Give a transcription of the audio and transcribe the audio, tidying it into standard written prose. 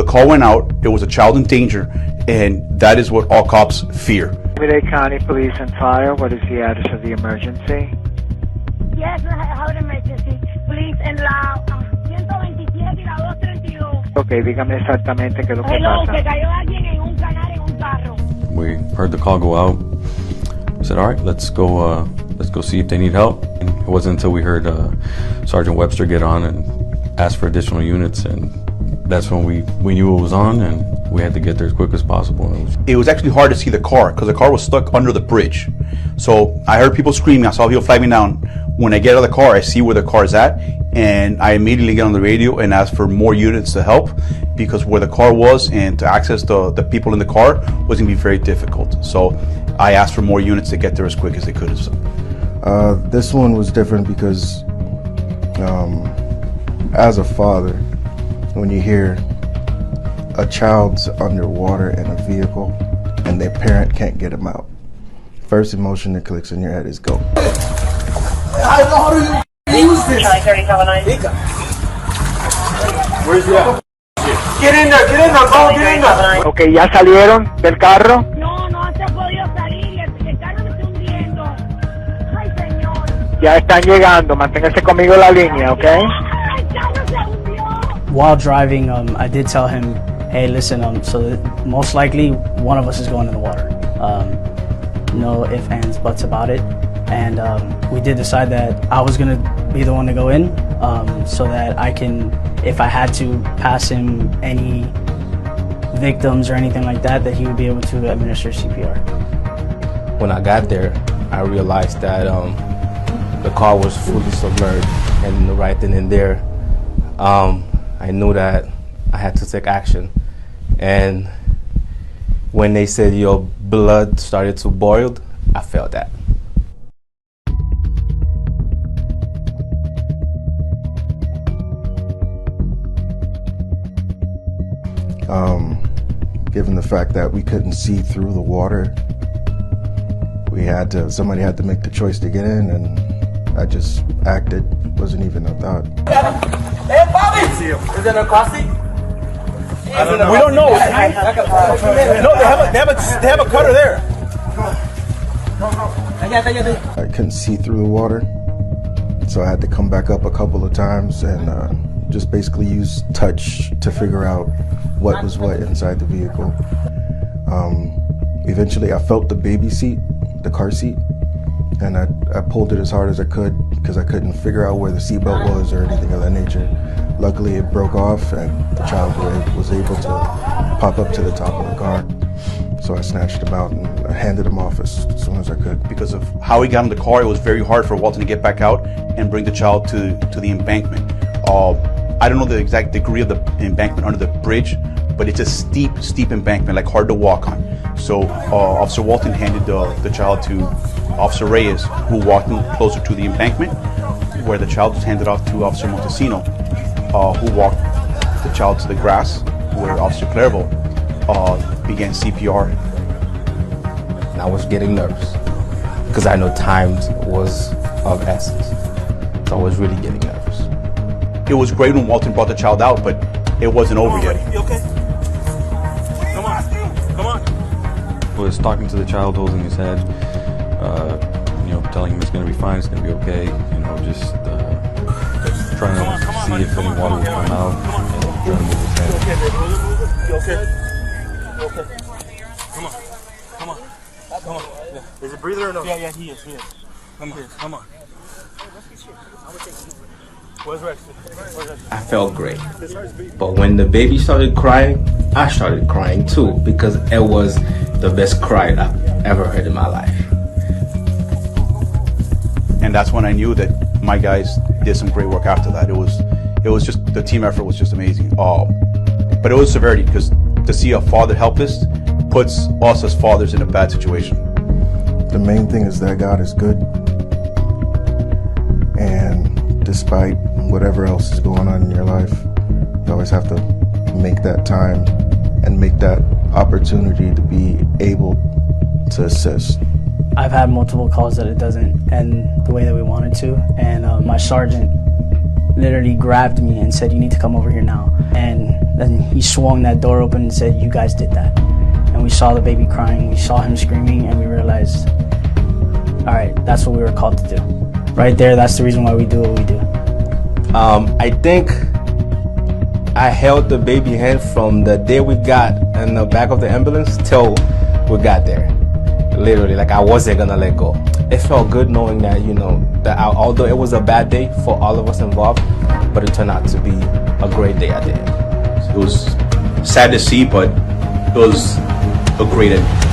call went out, there was a child in danger, and that is what all cops fear. Miami-Dade County Police and Fire, what is the address of the emergency? Yes, I have an emergency. Please, en la 127 y la 232. Ok, dígame exactamente qué es lo que Hello, pasa. que cayó alguien en un canal en un carro. We heard the call go out. We said, all right, let's go see if they need help. And it wasn't until we heard Sergeant Webster get on and ask for additional units, and that's when we knew it was on, and we had to get there as quick as possible. It was actually hard to see the car because the car was stuck under the bridge. So I heard people screaming. I saw people flagging down. When I get out of the car, I see where the car is at, and I immediately get on the radio and ask for more units to help, because where the car was and to access the people in the car was going to be very difficult. So I asked for more units to get there as quick as they could. So. This one was different because as a father, when you hear a child's underwater in a vehicle and their parent can't get him out, first emotion that clicks in your head is go. How do you use this? Where's the Get in there, go, get in there. Ok, ¿ya salieron del carro? No, no se ha podido salir. El carro me está hundiendo. Ay, señor. Ya están llegando, manténgase conmigo en la línea, ¿ok? El carro se hundió. While driving, I did tell him, hey, listen, so most likely one of us is going in the water. No ifs, ands, buts about it. And we did decide that I was going to be the one to go in, so that I can, if I had to pass him any victims or anything like that, that he would be able to administer CPR. When I got there, I realized that the car was fully submerged, and right then and there, I knew that I had to take action. And when they said your blood started to boil, I felt that. Given the fact that we couldn't see through the water, somebody had to make the choice to get in, and I just acted. Wasn't even a thought. Hey, Bobby! Is it a car seat? We don't know. No, they have a cutter there. I couldn't see through the water, so I had to come back up a couple of times and just basically use touch to figure out what was what inside the vehicle. Eventually I felt the baby seat, the car seat, and I pulled it as hard as I could because I couldn't figure out where the seatbelt was or anything of that nature. Luckily it broke off and the child was able to pop up to the top of the car. So I snatched him out and I handed him off as soon as I could. Because of how he got in the car, it was very hard for Walton to get back out and bring the child to the embankment. I don't know the exact degree of the embankment under the bridge, but it's a steep embankment, like hard to walk on. So Officer Walton handed the child to Officer Reyes, who walked in closer to the embankment, where the child was handed off to Officer Montesino, who walked the child to the grass, where Officer Clairvaux began CPR. And I was getting nervous because I know time was of essence. So I was really getting nervous. It was great when Walton brought the child out, but it wasn't over yet. You okay? Come on. Was talking to the child, holding his head, telling him it's going to be fine, it's going to be okay, just trying to see if any water will come out, and trying to move his head. Okay, baby, you okay? You okay? Come on. Yeah. Is it breathing or no? Yeah, he is. Come on. Where's Rex? I felt great. But when the baby started crying, I started crying too, because it was the best cry I've ever heard in my life. And that's when I knew that my guys did some great work after that. It was just, the team effort was just amazing. But it was severity, because to see a father helpless puts us as fathers in a bad situation. The main thing is that God is good, and despite whatever else is going on in your life, you always have to make that time and make that opportunity to be able to assist. I've had multiple calls that it doesn't end the way that we wanted to, and my sergeant literally grabbed me and said, you need to come over here now. And Then he swung that door open and said, "You guys did that." And we saw the baby crying, we saw him screaming, and we realized, all right, that's what we were called to do. Right there, that's the reason why we do what we do. I think I held the baby hand from the day we got in the back of the ambulance till we got there. Literally, like I wasn't gonna let go. It felt good knowing that, you know, that although it was a bad day for all of us involved, but it turned out to be a great day at the end. It was sad to see, but it was a great ending.